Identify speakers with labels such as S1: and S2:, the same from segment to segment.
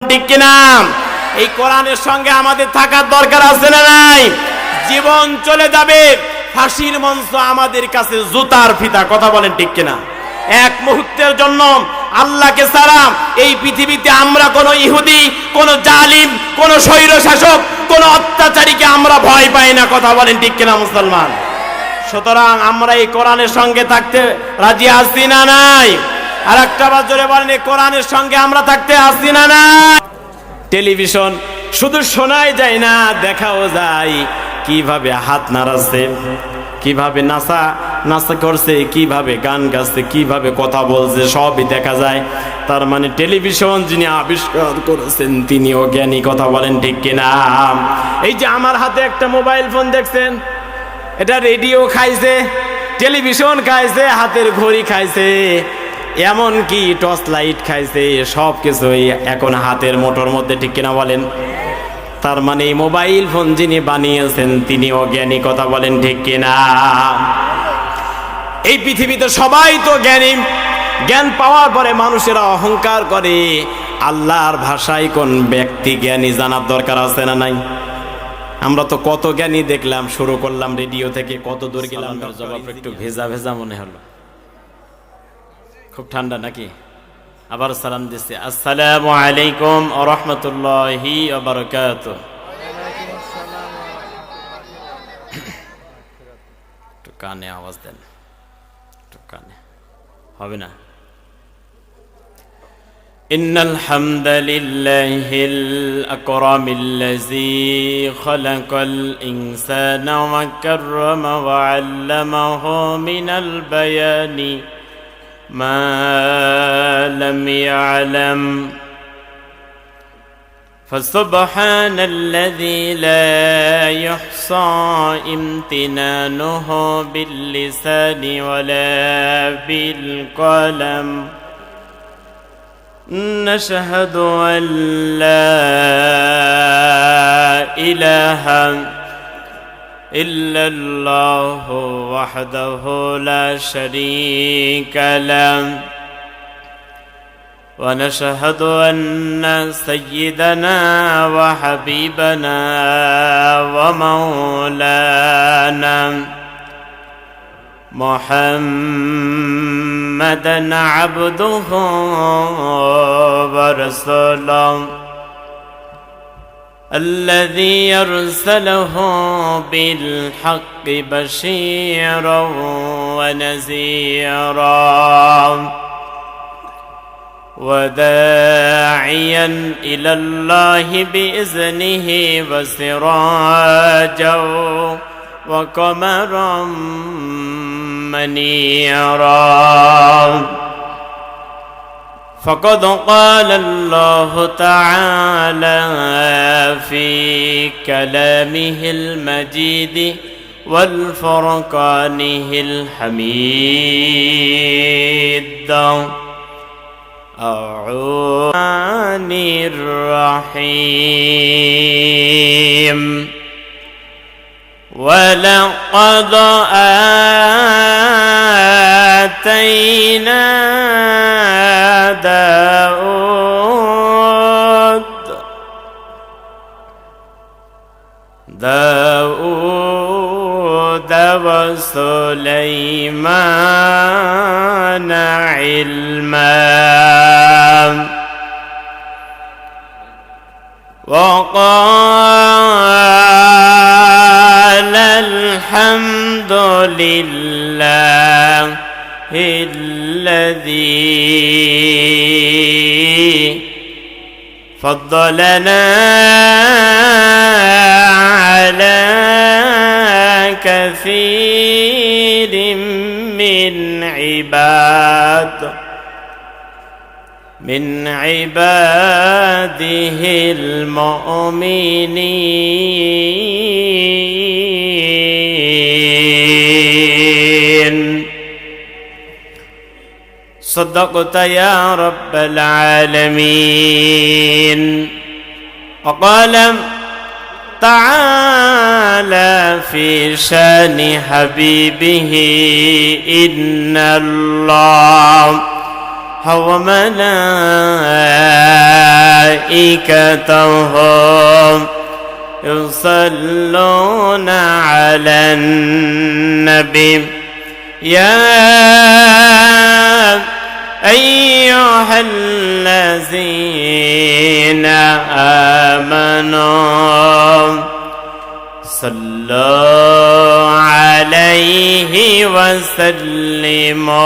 S1: ঠিক কিনা? এই কোরআনের সঙ্গে আমাদের থাকার দরকার আছে না নাই? জীবন চলে যাবে, ফাঁসির মঞ্চ আমাদের কাছে জুতার ফিতা, কথা বলেন ঠিক কিনা? এক মুহূর্তের জন্য আল্লাহকে ছাড়া এই পৃথিবীতে আমরা কোনো ইহুদি, কোনো জালিম, কোনো স্বৈর শাসক, কোনো অত্যাচারীকে আমরা ভয় পাই না, কথা বলেন ঠিক কিনা মুসলমান? সুতরাং আমরা এই কোরআনের সঙ্গে থাকতে রাজি আছি না নাই? আর একটা বার জোরে বলেন, এই কোরআনের সঙ্গে আমরা থাকতে আছি না নাই? টেলিভিশন শুধু শোনাই যায় না, দেখাও যায় কিভাবে হাত নাড়াচ্ছে, কিভাবে নাচা করছে, কিভাবে গান গাচ্ছে, কিভাবে কথা বলছে, সবই দেখা যায়। তার মানে টেলিভিশন যিনি আবিষ্কার করেছেন তিনিও জ্ঞানী, কথা বলেন ঠিক কিনা? এই যে আমার হাতে একটা মোবাইল ফোন দেখছেন, এটা রেডিও খাইছে, টেলিভিশন খাইছে, হাতের ঘড়ি খাইছে, এমন কি টর্চ লাইট খাইছে, সব কিছুই এখন হাতের মোটর মধ্যে, ঠিক কিনা বলেন? তার মানে এই মোবাইল ফোন যিনি বানিয়েছেন তিনিও জ্ঞানী, কথা বলেন ঠিক কিনা? এই পৃথিবীতে সবাই তো জ্ঞানী। জ্ঞান পাওয়ার পরে মানুষেরা অহংকার করে। আল্লাহর ভাষায় কোন ব্যক্তি জ্ঞানী জানার দরকার আছে না নাই? আমরা তো কত জ্ঞানী দেখলাম, শুরু করলাম রেডিও থেকে, কত দূর গেলাম। জবাব একটু ভেজা ভেজা মনে হলো, খুব ঠান্ডা নাকি? আবার সালাম দিচ্ছে, আসসালামু আলাইকুম ওয়া রাহমাতুল্লাহি ওয়া বারাকাতুহু। একটু কানে আওয়াজ দেন, একটু কানে হবে না? ইন্নাল হামদালিল্লাহিল আকরামিল্লাযী খালাকাল ইনসানা ওয়া কাররামা ওয়া আল্লামাহু মিনাল বায়ানি ما لم يعلم فسبحان الذي لا يحصى امتنانه باللسان ولا بالقلم نشهد أن لا إله إلا الله وحده لا شريك له ونشهد أن سيدنا وحبيبنا ومولانا محمدا عبده ورسوله الذي يرسله بالحق بشيرا ونذيرا وداعيا إلى الله بإذنه وسراجا وقمرا منيرا فقد قال الله تعالى في كلامه المجيد والفرقانه الحميد الرحمن الرحيم ولقد آتينا داود وسليمان علما وقال الحمد لله الذي فضلنا على كثير من عباده المؤمنين صدقت يا رب العالمين. وقال تعالى في شان حبيبه إن الله وملائكته يصلون على النبي يا أيها الذين آمنوا صلوا عليه وسلموا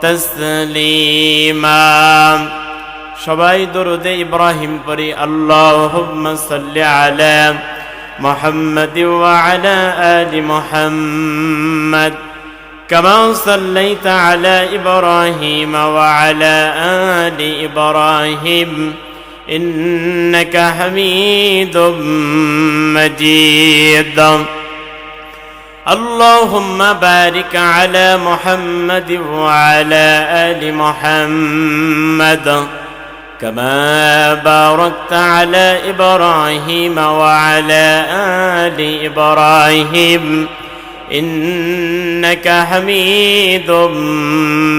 S1: تسليما সবাই দরুদে ইব্রাহিম পড়ি আল্লাহুম্মা সাল্লি আলা মুহাম্মাদ ওয়া আলা আলি মুহাম্মাদ কামা সাল্লাইতা আলা ইব্রাহিম ওয়া আলা আলি ইব্রাহিম ইন্নাকা হামিদুম মাজিদ اللهم بارك على محمد وعلى آل محمد كما باركت على إبراهيم وعلى آل إبراهيم إنك حميد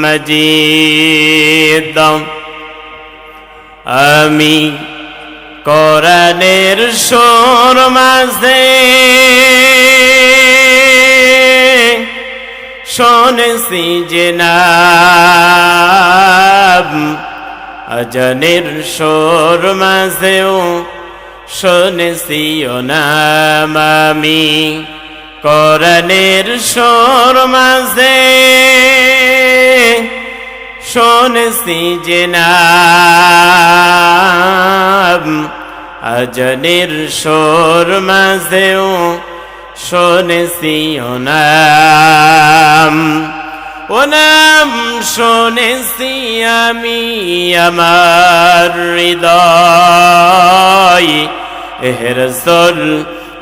S1: مجيد آمين কোরআনের সুর মাঝে শুনেছি যে নাম আজানের সুর মাঝেও শুনেছি ও নাম আমি কোরআনের সুর মাঝে শুনেছি যে নাম আজানের সুর মাঝেও শুনেছি ও নাম শুনেছি আমি আমার হৃদয় হে রাসূল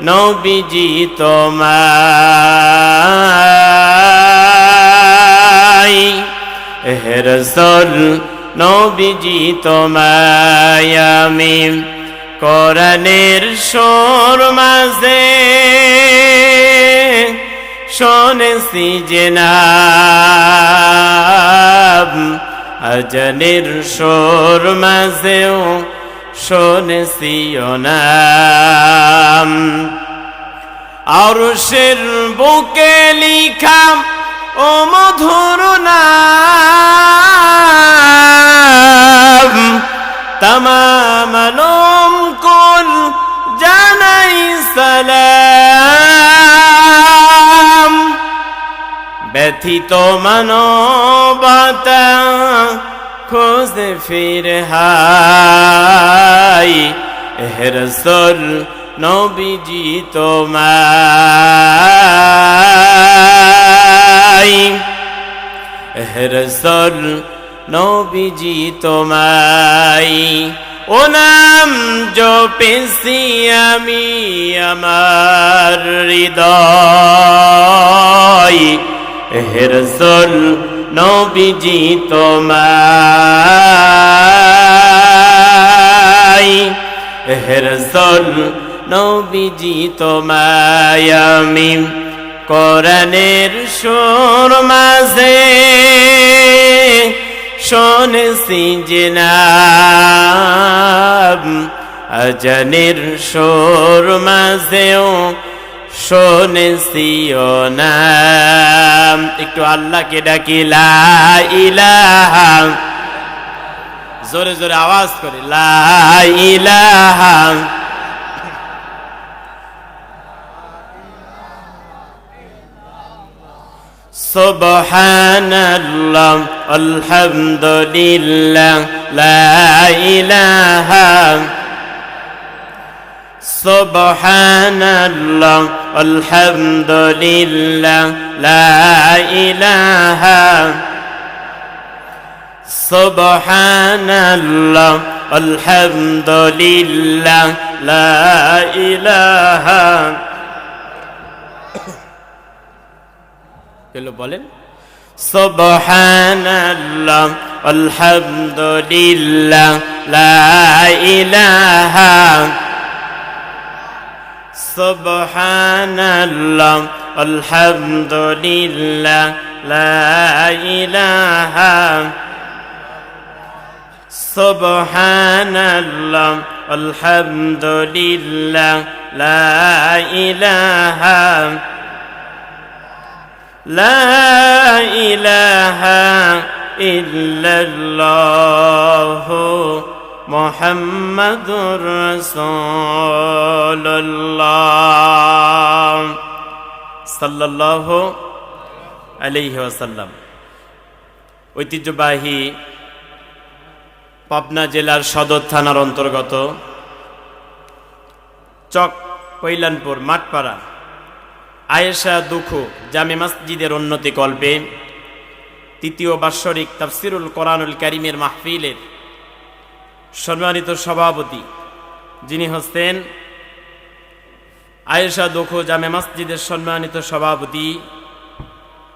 S1: নবীজি তোমায় হে রাসূল নবীজি তোমায় আমি কোরআনের সুর মাঝে শুনেছি যে নাম আজানের সুর মাঝেও শুনেছি ও নাম আরশের বুকে লিখা ও মধুর নাম तमाम आलम कुल জানাই সালাম ব্যথিত মানবতা খোঁজে ফিরে হাই হে রাসূল নবীজি তোমায় হে রাসূল নবীজি তোমায় ও নাম জপেছি আমি আমার হৃদয় হে রাসূল নবীজি তোমায় হে রাসূল নবীজি তোমায় আমি কোরআনের সুর মাঝে শুনেছি যে নাম আজানের সুর মাঝেও শুনেছি ও নাম একটু আল্লাহকে ডাকি লা ইলাহা জোরে জোরে আওয়াজ করে লা ইলাহা সুবহানাল্লাহ আলহামদুলিল্লাহ লা ইলাহা সুবহানাল্লাহ আলহামদুলিল্লাহ লা ইলাহা সুবহানাল্লাহ আলহামদুলিল্লাহ লা ইলাহা কেলো বলেন সুবহানাল্লাহ আলহামদুলিল্লাহ লা ইলাহা সুবহানাল্লাহ আলহামদুলিল্লাহ লা ইলাহা সুবহানাল্লাহ আলহামদুলিল্লাহ লা ইলাহা ইল্লাল্লাহু মুহাম্মাদুর রাসূলুল্লাহ সাল্লাল্লাহু আলাইহি ওয়াসাল্লাম। ঐতিহ্যবাহী পাবনা জেলার সদর থানার অন্তর্গত চক কৈলানপুর মাঠপাড়া আয়েশা দুখু জামে মসজিদের উন্নতি কল্পে তৃতীয় বাৎসরিক তাফসিরুল কোরআনুল কারীমের মাহফিলের সম্মানিত সভাপতি যিনি হচ্ছেন আয়েশা দুখু জামে মসজিদের সম্মানিত সভাপতি,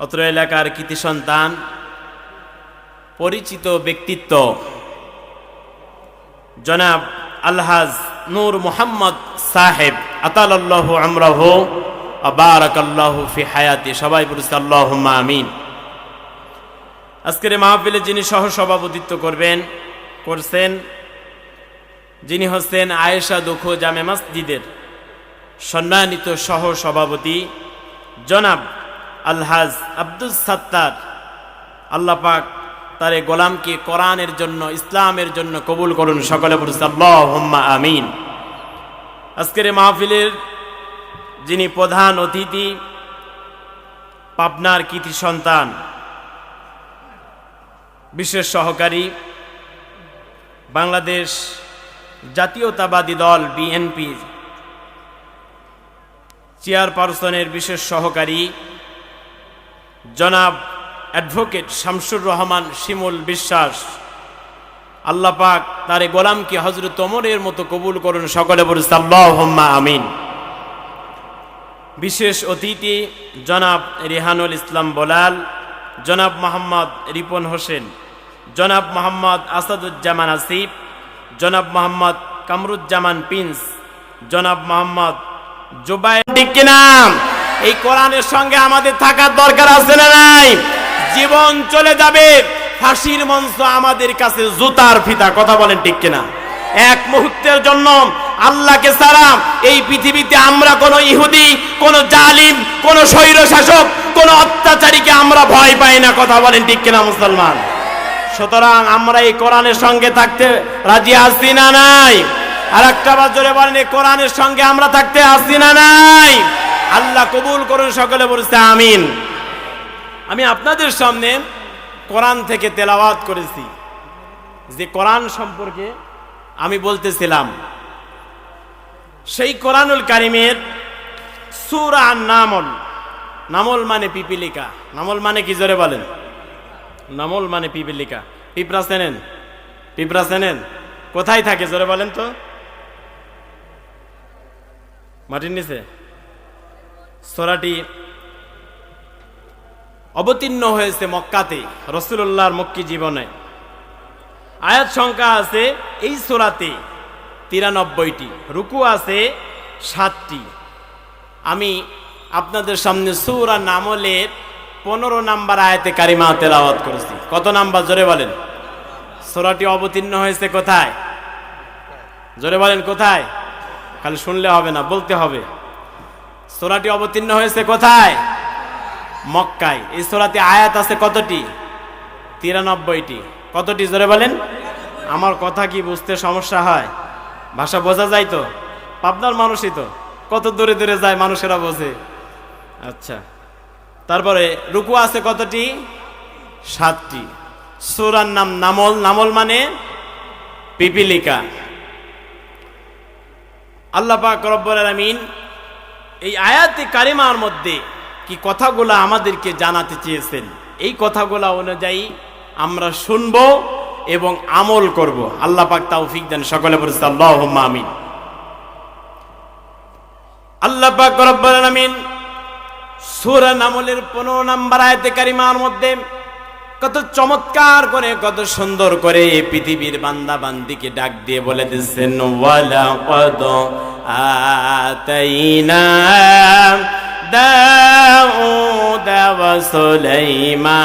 S1: অত্র এলাকার কৃতি সন্তান, পরিচিত ব্যক্তিত্ব জনাব আলহাজ নূর মোহাম্মদ সাহেব আতালাল্লাহু আমরাহু ওয়া বারাকাল্লাহু ফি হায়াতি। সবাই বলুন আল্লাহুম্মা আমিন। আজকের মাহফিলে যিনি সহ সভাপতিত্ব করছেন যিনি হচ্ছেন আয়েশা দুখু জামে মসজিদের সম্মানিত সহ সভাপতি জনাব আলহাজ আব্দুল সাত্তার। আল্লাহ পাক তার গোলামকে কোরআনের জন্য, ইসলামের জন্য কবুল করুন। সকলে বলুন আল্লাহুম্মা আমিন। আজকের মাহফিলের যিনি প্রধান অতিথি, পাবনার কৃতি সন্তান, বিশেষ সহকারী, বাংলাদেশ জাতীয়তাবাদী দল বিএনপি চেয়ারপারসনের বিশেষ সহকারী জনাব অ্যাডভোকেট শামসুর রহমান শিমুল বিশ্বাস। আল্লাহ পাক তার গোলামকে হযরত ওমরের মতো কবুল করুন। সকলে বলুন আল্লাহুম্মা আমিন। বিশেষ অতিথি জনাব রেহানুল ইসলাম বলাল, জনাব মোহাম্মদ রিপন হোসেন, জনাব মোহাম্মদ আসাদুজ্জামান আসিফ, জনাব মোহাম্মদ কামরুজ্জামান প্রিন্স, জনাব মোহাম্মদ জুবায়ের। ঠিক কিনা? এই কোরআনের সঙ্গে আমাদের থাকার দরকার আছে না নাই? জীবন চলে যাবে, ফাঁসির মঞ্চ আমাদের কাছে জুতার ফিতা। কথা বলেন ঠিক কিনা? এক মুহূর্তের জন্য আল্লাহকে ছাড়া এই পৃথিবীতে আমরা কোন ইহুদি, কোন জালিম, কোন স্বৈর শাসক, কোন অত্যাচারীকে আমরা ভয় পাই না। কথা বলেন ঠিক কিনা মুসলমান? সুতরাং আমরা এই কোরআনের সঙ্গে থাকতে রাজি আছি না নাই? আর একটা বার জোরে বলেন, এই কোরআনের সঙ্গে আমরা থাকতে আছি না নাই? আল্লাহ কবুল করুন। সকলে বলছে আমিন। আমি আপনাদের সামনে কোরআন থেকে তেলাওয়াত করেছি। যে কোরআন সম্পর্কে আমি বলতেছিলাম, সেই কোরআনুল কারীমের সূরা আন-নামল। নামল মানে পিপিলিকা। নামল মানে কি জোরে বলেন? নামল মানে পিপিলিকা। পিঁপড়া চেনেন? পিঁপড়া চেনেন? কোথায় থাকে জোরে বলেন তো? মাটির নিচে। সূরাটি অবতীর্ণ হয়েছে মক্কাতে, রাসূলুল্লাহর মক্কি জীবনে। আয়াত সংখ্যা আছে এই সূরাতে 93টি, রুকু আছে 7টি। আমি আপনাদের সামনে সূরা নামলের 15 নম্বর আয়াতে কারিমা তেলাওয়াত করেছি। কত নাম্বার জোরে বলেন? সূরাটি অবতীর্ণ হয়েছে কোথায়? জোরে বলেন কোথায়? খালি শুনলে হবে না, বলতে হবে। সূরাটি অবতীর্ণ হয়েছে কোথায়? মক্কায়। এই সূরাতে আয়াত আছে কতটি? 93টি। কতটি জোরে বলেন? আমার কথা কি বুঝতে সমস্যা হয়? ভাষা বোঝা যায় তো? পাবনার মানুষই তো, কত দূরে দূরে যায় মানুষেরা বোঝে। আচ্ছা, তারপরে রুকু আছে কতটি? 7টি। সূরার নাম নামল। নামল মানে পিপিলিকা। আল্লাহ পাক রব্বুল আলামিন এই আয়াতে কারিমার মধ্যে কি কথাগুলো আমাদেরকে জানাতে চেয়েছেন, এই কথাগুলো অনুযায়ী আমরা শুনবো এবং আমল করব। আল্লাহ পাক তৌফিক দেন। সকলে বলুন আল্লাহুম্মা আমিন। আল্লাহ পাক রব্বুল আলামিন সূরা নামলের 15 নম্বর আয়াতে কারিমার মধ্যে কত চমৎকার করে, কত সুন্দর করে পৃথিবীর বান্দা বান্দিকে ডাক দিয়ে বলে দিচ্ছেন, ওয়ালাকাদ আতাইনা داود وسليمان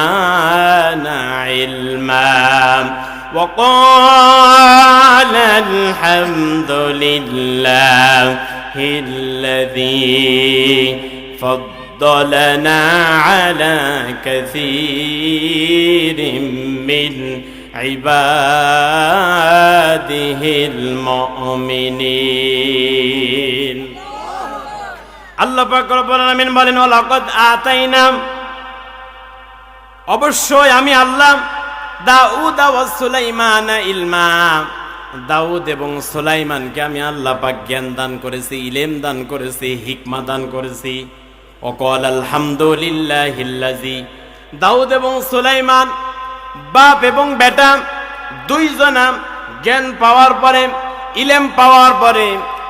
S1: علما وقال الحمد لله الذي فضلنا على كثير من عباده المؤمنين আল্লাহ পাক রব্বুল আলামিন বলেন ওয়ালাকাদ আতাইনা অবশ্যই আমি আল্লাহ দাউদ ওয়া সুলাইমান ইলমা দাউদ এবং সুলাইমানকে আমি আল্লাহ পাক জ্ঞান দান করেছি ইলম দান করেছি হিকমা দান করেছি ওয়াকাল আলহামদুলিল্লাহিল্লাযী দাউদ এবং সুলাইমান বাপ এবং বেটা দুইজনা জ্ঞান পাওয়ার পরে ইলম পাওয়ার পরে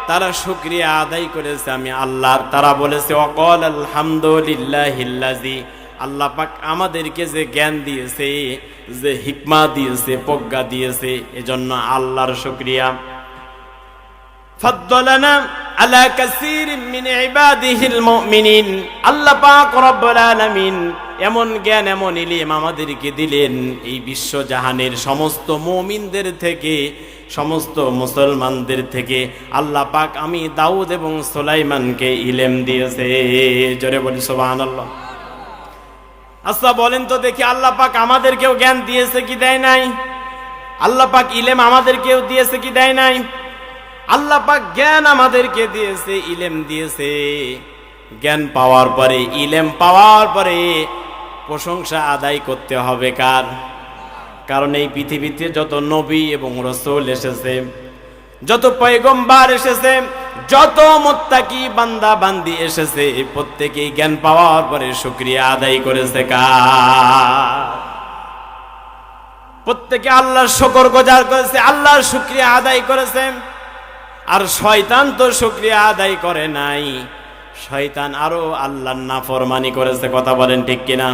S1: তারা শুকরিয়া আদায় করেছে আমি আল্লাহর তারা বলেছে ওয়াকাল আলহামদুলিল্লাহিল্লাযী আল্লাহ পাক আমাদেরকে যে জ্ঞান দিয়েছে যে হিকমা দিয়েছে প্রজ্ঞা দিয়েছে এজন্য আল্লাহর শুকরিয়া ফাদ্দালানা আলা কাসীরিন মিন ইবাদিহিল মুমিনিন আল্লাহ পাক রব্বুল আলামিন এমন জ্ঞান এমন ইলম আমাদেরকে দিলেন এই বিশ্ব জাহানের সমস্ত মুমিনদের থেকে সমস্ত মুসলমানদের থেকে আল্লাহ পাক আমি দাউদ এবং সুলাইমানকে ইলম দিয়েছে জোরে বলি সুবহানাল্লাহ আচ্ছা বলেন তো দেখি আল্লাহ পাক আমাদেরকেও জ্ঞান দিয়েছে কি দেয় নাই আল্লাহ পাক ইলম আমাদেরকেও দিয়েছে কি দেয় নাই আল্লাহ পাক জ্ঞান আমাদেরকে দিয়েছে ইলম দিয়েছে জ্ঞান পাওয়ার পরে ইলম পাওয়ার পরে প্রশংসা আদায় করতে হবে কার কারণ এই পৃথিবীতে যত নবী এবং রাসূল এসেছে যত পয়গম্বর এসেছে যত মুত্তাকি বান্দা বান্দি এসেছে প্রত্যেকেই জ্ঞান পাওয়ার পরে শুকরিয়া আদায় করেছে কার প্রত্যেকে আল্লাহর শুকরগুজার করেছে আল্লাহর শুকরিয়া আদায় করেছে আর শয়তান তো শুকরিয়া আদায় করে নাই শয়তান আরো আল্লাহর নাফরমানি করেছে কথা বলেন ঠিক কিনা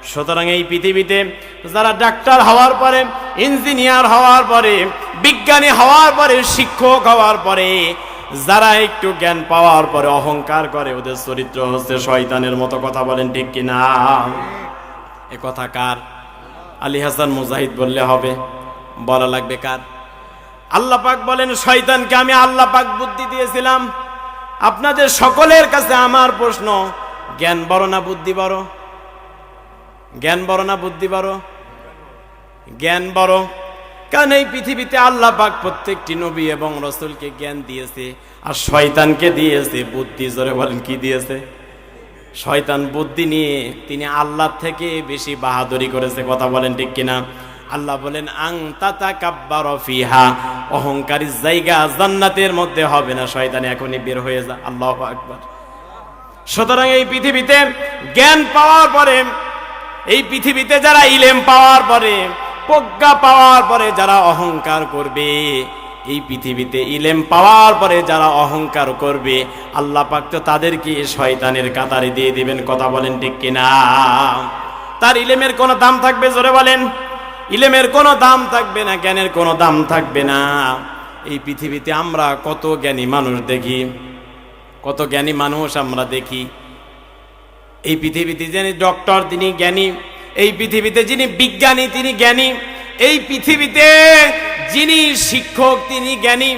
S1: সুতরাং এই পৃথিবীতে যারা ডাক্তার হওয়ার পরে ইঞ্জিনিয়ার হওয়ার পরে বিজ্ঞানী হওয়ার পরে শিক্ষক হওয়ার পরে যারা একটু জ্ঞান পাওয়ার পরে অহংকার করে ওদের চরিত্র হচ্ছে শয়তানের মতো কথা বলেন ঠিক কিনা এ কথা কার আলী হাসান মুজাহিদ বললে হবে বলা লাগবে কার আল্লাহ পাক বলেন শয়তানকে আমি আল্লাহ পাক বুদ্ধি দিয়েছিলাম আপনাদের সকলের কাছে আমার প্রশ্ন জ্ঞান বড় না বুদ্ধি বড় জ্ঞান বড় না বুদ্ধি বড় জ্ঞান বড় কারণ এই পৃথিবীতে আল্লাহ পাক প্রত্যেকটি নবী এবং রাসূলকে জ্ঞান দিয়েছে আর শয়তানকে দিয়েছে বুদ্ধি জোরে বলেন কি দিয়েছে শয়তান বুদ্ধি নিয়ে তিনি আল্লাহ থেকে বেশি বাহাদুরি করেছে কথা বলেন ঠিক কিনা আল্লাহ বলেন আং তাতাকাব্বারু ফিহা অহংকারী জায়গা জান্নাতের মধ্যে হবে না শয়তান এখনই বের হয়ে যা আল্লাহু আকবার সুতরাং এই পৃথিবীতে জ্ঞান পাওয়ার পরে এই পৃথিবীতে যারা ইলম পাওয়ার পরে প্রজ্ঞা পাওয়ার পরে যারা অহংকার করবে এই পৃথিবীতে ইলম পাওয়ার পরে যারা অহংকার করবে আল্লাহ পাক তো তাদেরকে শয়তানের কাতারে দিয়ে দিবেন কথা বলেন ঠিক কিনা তার ইলমের কোনো দাম থাকবে জোরে বলেন ইলমের কোনো দাম থাকবে না জ্ঞানের কোনো দাম থাকবে না এই পৃথিবীতে আমরা কত জ্ঞানী মানুষ দেখি কত জ্ঞানী মানুষ আমরা দেখি এই পৃথিবীতে যিনি ডক্টর তিনি জ্ঞানী এই পৃথিবীতে যিনি বিজ্ঞানী তিনি জ্ঞানী এই পৃথিবীতে যিনি শিক্ষক তিনি জ্ঞানী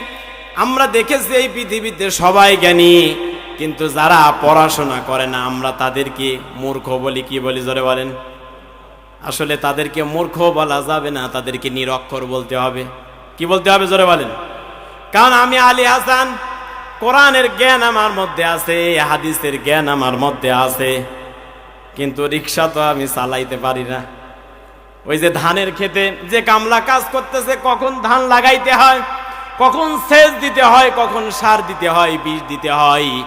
S1: আমরা দেখেছি এই পৃথিবীতে সবাই জ্ঞানী কিন্তু যারা পড়াশোনা করে না আমরা তাদেরকে মূর্খ বলি কি বলি জোরে বলেন আসলে তাদেরকে মূর্খ বলা যাবে না তাদেরকে নিরক্ষর বলতে হবে কি বলতে হবে জোরে বলেন কারণ আমি আলী হাসান কোরআনের জ্ঞান আমার মধ্যে আছে হাদিসের জ্ঞান আমার মধ্যে আছে কিন্তু রিকশা তো আমি চালাইতে পারি না ওই যে ধানের ক্ষেতে যে কামলা কাজ করতেছে কখন ধান লাগাইতে হয় কখন সেচ দিতে হয় কখন সার দিতে হয় বীজ দিতে হয়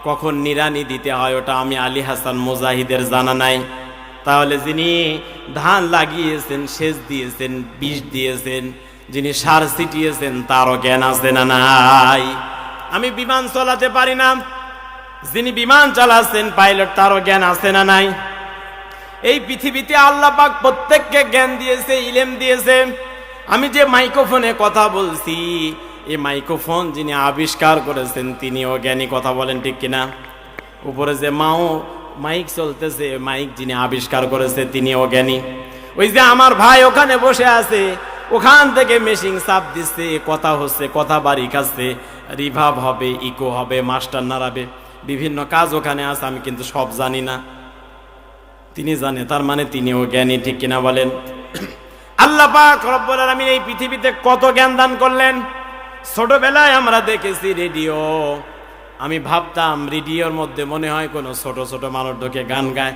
S1: কখন নিড়ানি দিতে হয় ওটা আমি আলী হাসান মুজাহিদের জানা নাই তাহলে যিনি ধান লাগিয়েছেন সেচ দিয়েছেন বীজ দিয়েছেন যিনি সার ছিটিয়েছেন তারও জ্ঞান আছে না নাই আমি বিমান চালাতে পারি না যিনি বিমান চালাচ্ছেন পাইলট তারও জ্ঞান আছে না নাই এই পৃথিবীতে আল্লাহ পাক প্রত্যেককে জ্ঞান দিয়েছে ইলম দিয়েছে আমি যে মাইক্রোফোনে কথা বলছি এই মাইক্রোফোন যিনি আবিষ্কার করেছেন তিনিও জ্ঞানী কথা বলেন ঠিক কিনা উপরে যে মাইক চলতেছে, মাইক যিনি আবিষ্কার করেছে তিনিও জ্ঞানী। ওই যে আমার ভাই ওখানে বসে আছে, ওখান থেকে মেশিন চাপ দিচ্ছে, কথা হচ্ছে, কথা বাড়ি খাচ্ছে, রিভাব হবে, ইকো হবে, মাস্টার নাড়াবে, বিভিন্ন কাজ ওখানে আছে, আমি কিন্তু সব জানি না, তিনি জানে, তার মানে তিনিও জ্ঞানী, ঠিক কিনা বলেন? আল্লাহ পাক রব্বুল আলামিন এই পৃথিবীতে কত জ্ঞান দান করলেন। ছোটবেলায় আমরা দেখেছি রেডিও, আমি ভাবতাম রেডিওর মধ্যে মনে হয় কোনো ছোট ছোট মানুষ ঢোকে গান গায়,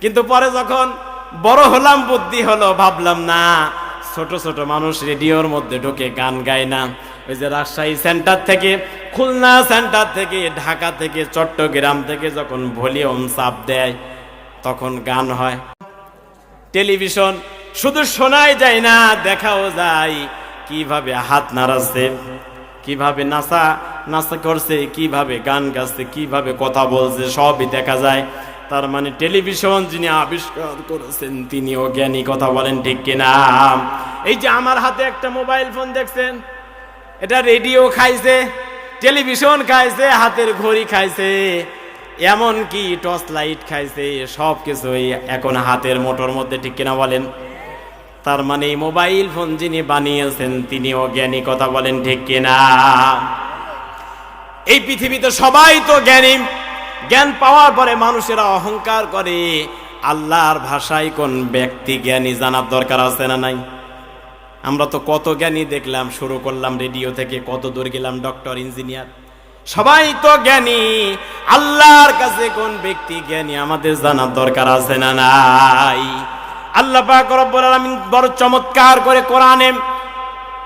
S1: কিন্তু পরে যখন বড় হলাম, বুদ্ধি হলো, ভাবলাম না, ছোট ছোট মানুষ রেডিওর মধ্যে ঢোকে, গান গায় না। ওই যে রাজশাহী সেন্টার থেকে, খুলনা সেন্টার থেকে, ঢাকা থেকে, চট্টগ্রাম থেকে যখন ভলিউম চাপ দেয় তখন গান হয়। টেলিভিশন শুধু শোনাই যায় না, দেখাও যায়, কিভাবে হাত নাড়াচ্ছে, কিভাবে নাচা করছে, কিভাবে গান গাচ্ছে, কিভাবে কথা বলছে, সবই দেখা যায়। তার মানে টেলিভিশন যিনি আবিষ্কার করেছেন তিনিও জ্ঞানী, কথা বলেন ঠিক কিনা? এই যে আমার হাতে একটা মোবাইল ফোন দেখছেন, এটা রেডিও খাইছে, টেলিভিশন খাইছে, হাতের ঘড়ি খাইছে, এমন কি টর্চ লাইট খাইছে, সব কিছুই এখন হাতের মোটর মধ্যে, ঠিক কিনা বলেন? তার মানে এই মোবাইল ফোন যিনি বানিয়েছেন তিনিও জ্ঞানী, কথা বলেন ঠিক কিনা? এই পৃথিবীতে সবাই তো জ্ঞানী। জ্ঞান পাওয়ার পরে মানুষেরা অহংকার করে। আল্লাহর ভাষায় কোন ব্যক্তি জ্ঞানী জানার দরকার আছে না নাই? আমরা তো কত জ্ঞানী দেখলাম, শুরু করলাম রেডিও থেকে, কত দূর গেলাম ডক্টর, ইঞ্জিনিয়ার, সবাই তো জ্ঞানী। আল্লাহর কাছে কোন ব্যক্তি জ্ঞানী আমাদের জানার দরকার আছে না নাই? আল্লাহ পাক রব্বুল আলামিন বড় চমৎকার করে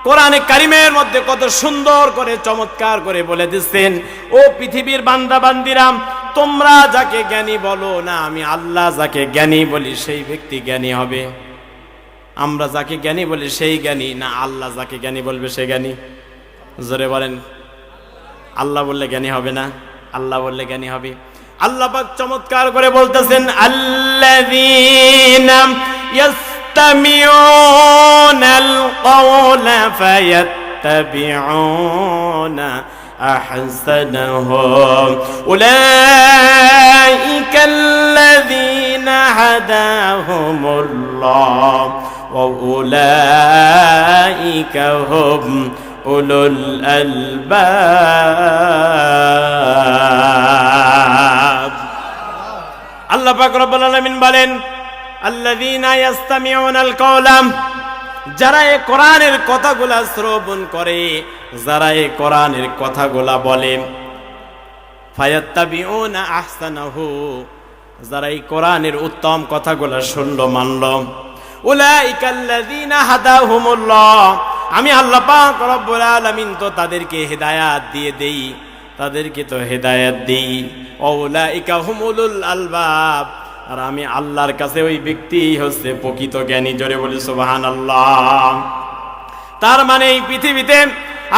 S1: কোরআনে কারিমের মধ্যে কত সুন্দর করে চমৎকার করে বলে দিচ্ছেন, ও পৃথিবীর বান্দা বান্দিরা, তোমরা যাকে জ্ঞানী বলো না, আমি আল্লাহ যাকে জ্ঞানী বলি সেই ব্যক্তি জ্ঞানী হবে। আমরা যাকে জ্ঞানী বলি সেই জ্ঞানী না, আল্লাহ যাকে জ্ঞানী বলবে সে জ্ঞানী? জোরে বলেন। আল্লাহ বললে জ্ঞানী হবে না, আল্লাহ বললে জ্ঞানী হবে। আল্লাহ পাক চমৎকার করে বলতেছেন, আল্লাযীনা ইয়াসতামিউনাল কওলা ফায়াত্তাবিউনা আহসানাহু উলাইকাল্লাযীনা হাদাহুমুল্লাহ ওয়া উলাইকা হুম উলুল আলবাব। আল্লাহ পাক রব্বুল আলামিন বলেন, আল্লাযীনা ইয়াসতামিউনাল কওলা, যারা এই কোরআনের কথাগুলা শ্রবণ করে, যারা এই কোরআনের কথাগুলা বলে, ফায়াত্তাবিউনা আহসানাহু, যারা এই কোরআনের উত্তম কথাগুলা শুনলো, মানলো, উলাইকাল্লাযীনা হাদাহুমুল্লাহ, আমি আল্লাহ পাক রব্বুল আলামিন তো তাদেরকে হেদায়াত দিয়ে দেই, তাদেরকে তো হেদায়াত দেই, উলাইকা হুমুল আলবাব, আর আমি আল্লাহর কাছে ওই ব্যক্তি হচ্ছে প্রকৃত জ্ঞানী। জোরে বলি সুবহানাল্লাহ। তার মানে এই পৃথিবীতে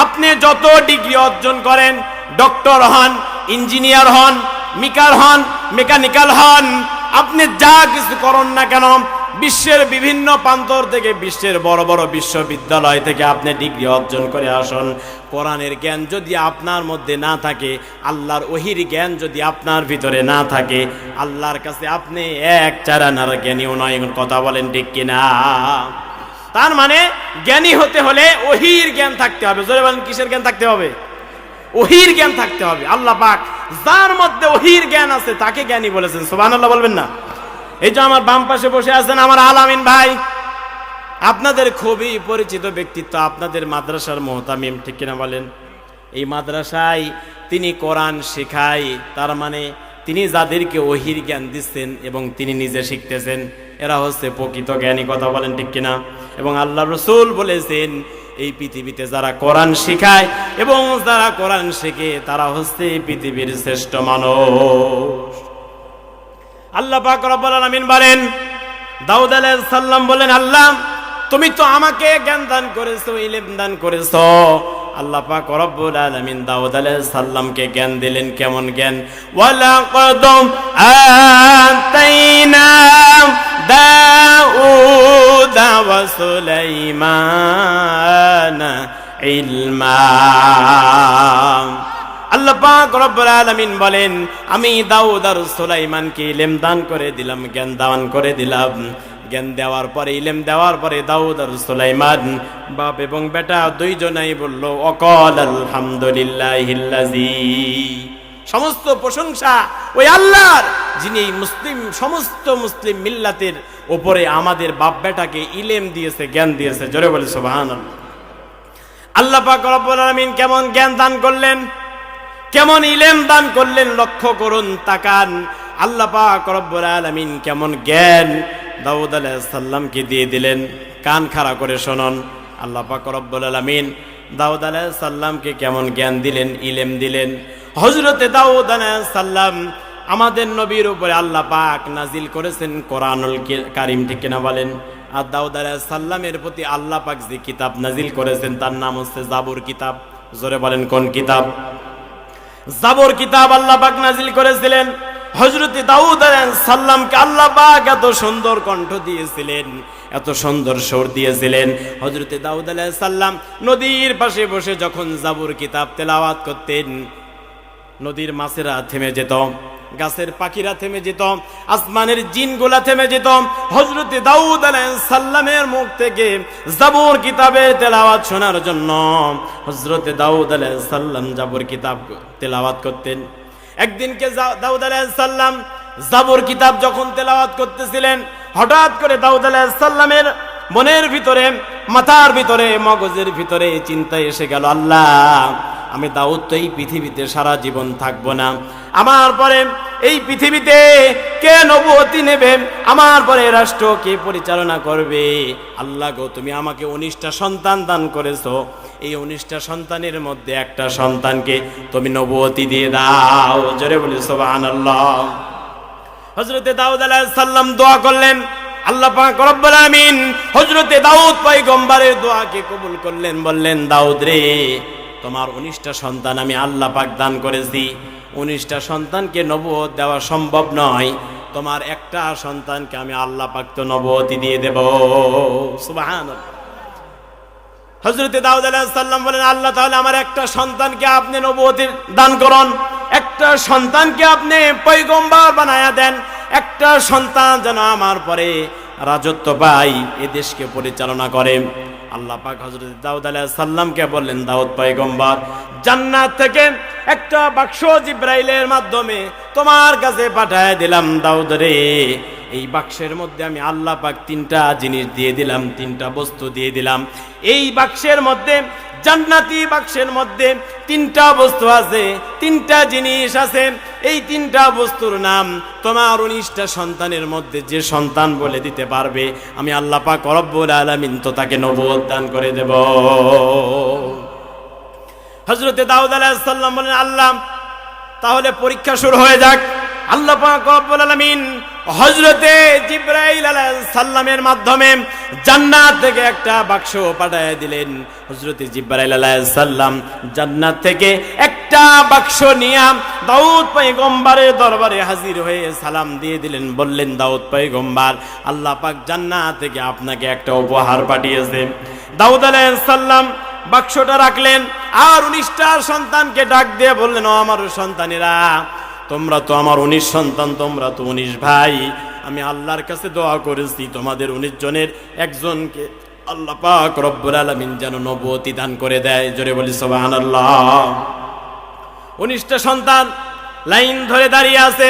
S1: আপনি যত ডিগ্রি অর্জন করেন, ডক্টর হন, ইঞ্জিনিয়ার হন, মেকার হন, মেকানিক্যাল হন, আপনি যা কিছু করেন না কেন, বিশ্বের বিভিন্ন প্রান্তর থেকে, বিশ্বের বড় বড় বিশ্ববিদ্যালয় থেকে আপনি ডিগ্রি অর্জন করে আসুন, কোরআনের জ্ঞান যদি আপনার মধ্যে না থাকে, আল্লাহর ওহির জ্ঞান যদি আপনার ভিতরে না থাকে, আল্লাহর কাছে আপনি এক চারানার জ্ঞানীও নয়, কথা বলেন ঠিক কিনা? তার মানে জ্ঞানী হতে হলে ওহির জ্ঞান থাকতে হবে। জোরে বলেন, কিসের জ্ঞান থাকতে হবে? ওহির জ্ঞান থাকতে হবে। আল্লাহ পাক যার মধ্যে ওহির জ্ঞান আছে তাকে জ্ঞানী বলেছেন। সুবহানাল্লাহ বলবেন না? এই যে আমার বাম পাশে বসে আছেন আমার আলামিন ভাই, আপনাদের খুবই পরিচিত ব্যক্তিত্ব, আপনাদের মাদ্রাসার মুহতামিম, ঠিক কিনা বলেন? এই মাদ্রাসায় তিনি কোরআন শেখায়, তার মানে তিনি যাদেরকে ওহির জ্ঞান দিচ্ছেন এবং তিনি নিজে শিখতেছেন, এরা হচ্ছে প্রকৃত জ্ঞানী, কথা বলেন ঠিক কিনা? এবং আল্লাহ রাসূল বলেছেন, এই পৃথিবীতে যারা কোরআন শেখায় এবং যারা কোরআন শেখে তারা হচ্ছে পৃথিবীর শ্রেষ্ঠ মানুষ। আল্লাহ পাক রব্বুল আলামিন বলেন, দাউদ আলাইহিস সালাম বলেন, আল্লাহ তুমি তো আমাকে জ্ঞান দান করেছো, ইলম দান করেছো। আল্লাহ পাক রব্বুল আলামিন দাউদ আলাইহিস সালামকে জ্ঞান দিলেন, কেমন জ্ঞান? ওয়ালাকাদ আতাইনা দাউদ ওয়া সুলাইমান ইলমা। আল্লাহ পাক রব্বুল আলামিন বলেন, আমি দাউদ আর সুলাইমানকে ইলম দান করে দিলাম, জ্ঞান দান করে দিলাম। জ্ঞান দেওয়ার পরে, ইলম দেওয়ার পরে দাউদ আর সুলাইমান বাপ এবং বেটা দুইজনাই বলল, অকল আলহামদুলিল্লাহিল্লাযী, সমস্ত প্রশংসা ওই আল্লাহর, যিনি সমস্ত মুসলিম মিল্লাতের উপরে আমাদের বাপ বেটাকে ইলম দিয়েছে, জ্ঞান দিয়েছে। জোরে বলে সুবহানাল্লাহ। আল্লাহ পাক রব্বুল আলামিন কেমন জ্ঞান দান করলেন, কেমন ইলম দান করলেন, লক্ষ্য করুন, তাকান। আল্লাহ পাক রব্বুল আলামিন কেমন জ্ঞান দাউদ আলাইহিস সালামকে দিয়ে দিলেন। কান খাড়া করে শুনুন, আল্লাহ পাক রব্বুল আলামিন দাউদ আলাইহিস সালামকে কেমন জ্ঞান দিলেন, ইলম দিলেন। হযরতে দাউদ আলাইহিস সালাম আমাদের নবীর উপরে আল্লাহ পাক নাজিল করেছেন কোরআনুল কারীম, ঠিক কিনা বলেন? আর দাউদ আলাইহিস সালামের প্রতি আল্লাহ পাক যে কিতাব নাজিল করেছেন তার নাম হচ্ছে জাবুর কিতাব। জোরে বলেন কোন কিতাব? জাবুর কিতাব আল্লাহ পাক নাজিল করেছিলেন। হযরতে দাউদ আলাইহিস সালামকে আল্লাহ পাক এত সুন্দর কণ্ঠ দিয়েছিলেন, এত সুন্দর সুর দিয়েছিলেন। হযরতে দাউদ আলাইহিস সালাম নদীর পাশে বসে যখন জাবুর কিতাব তেলাওয়াত করতেন, নদীর মাছেরা থেমে যেত, গাছের পাখিরা থেমে যেত, আসমানের জিনগুলা থেমে যেত। হযরতে দাউদ আলাইহিস সালামের মুখ থেকে জাবুর কিতাবের তেলাওয়াত শোনার জন্য হযরতে দাউদ আলাইহিস সালাম জাবুর কিতাব তেলাওয়াত করতেন। একদিনকে দাউদ আলাইহিস সালাম জাবুর কিতাব যখন তেলাওয়াত করতেছিলেন, হঠাৎ করে দাউদ আলাইহিস সালামের মনের ভিতরে, মাথার ভিতরে, মগজের ভিতরে চিন্তা এসে গেল, আল্লাহ, আমি দাউদ তো এই পৃথিবীতে সারা জীবন থাকবো না, আমার পরে এই পৃথিবীতে কে নবুয়তি নেবে, আমার পরে রাষ্ট্র কে পরিচালনা করবে? আল্লাহ গো, তুমি আমাকে 19টা সন্তান দান করেছো, এই 19টা সন্তানের মধ্যে একটা সন্তানকে তুমি নবুয়তি দিয়ে দাও। জোরে বলি সুবহানাল্লাহ। হযরতে দাউদ আলাইহিস সালাম দোয়া করলেন, আল্লাহ পাক রব্বুল আমিন হযরতে দাউদ পয়গম্বরের দোয়াকে কবুল করলেন। বললেন, দাউদ রে, তোমার 19টা সন্তান আমি আল্লাহ পাক দান করেছি, 19টা সন্তানকে নবুয়ত দেওয়া সম্ভব নয়, তোমার একটা সন্তানকে আমি আল্লাহ পাক তো নবুয়তি দিয়ে দেব। সুবহানাল্লাহ। হযরতে দাউদ আলাইহিস সালাম বলেন, আল্লাহ তাহলে আমার একটা সন্তানকে আপনি নবুয়তি দান করুন, একটা সন্তানকে আপনি পয়গম্বর বানায়া দেন, একটা সন্তান যেন আমার পরে রাজত্ব পাই, এ দেশকে পরিচালনা করে। আল্লাহ পাক হযরত দাউদ আলাইহিস সালামকে বললেন, দাউদ পয়গম্বর, জান্নাত থেকে একটা বাক্স জিবরাইলের মাধ্যমে তোমার কাছে পাঠায় দিলাম। দাউদ রে, এই বাক্সের মধ্যে আমি আল্লাহ পাক 3টা জিনিস দিয়ে দিলাম, 3টা বস্তু দিয়ে দিলাম। এই বাক্সের মধ্যে, জান্নাতি বাক্সের মধ্যে 3টা বস্তু আছে, 3টা জিনিস আছে। এই 3টা বস্তুর নাম তোমার 19টা সন্তানের মধ্যে যে সন্তান বলে দিতে পারবে, আমি আল্লাহ পাক রব্বুল আলামিন তো তাকে নবুয়ত দান করে দেব। হযরতে দাউদ আলাইহিস সালাম বলেন, আল্লাহ তাহলে পরীক্ষা শুরু হয়ে যাক। আল্লাহ পাক রব্বুল আলামিন হযরতে জিবরাইল আলাইহিস সালামের মাধ্যমে জান্নাত থেকে একটা বাক্স পাঠিয়ে দিলেন। হযরতে জিবরাইল আলাইহিস সালাম জান্নাত থেকে একটা বাক্স নিয়ে দাউদ পয়গম্বরের দরবারে হাজির হয়ে সালাম দিয়ে দিলেন। বললেন, দাউদ পয়গম্বর, আল্লাহ পাক জান্নাত থেকে আপনাকে একটা উপহার পাঠিয়েছে। দাউদ আলাইহিস সালাম বাক্সটা রাখলেন, আর 19টা সন্তানকে ডাক দিয়ে বললেন, ও আমার সন্তানেরা, তোমরা তো আমার 19 সন্তান, তোমরা তো 19 ভাই, আমি আল্লাহর কাছে দোয়া করেছি তোমাদের 19 জনের একজনকে আল্লাহ পাক রব্বুল আলামিন যেন নবুয়তি দান করে দেয়। জোরে বলি সুবহানাল্লাহ। 19টা সন্তান লাইন ধরে দাঁড়িয়ে আছে,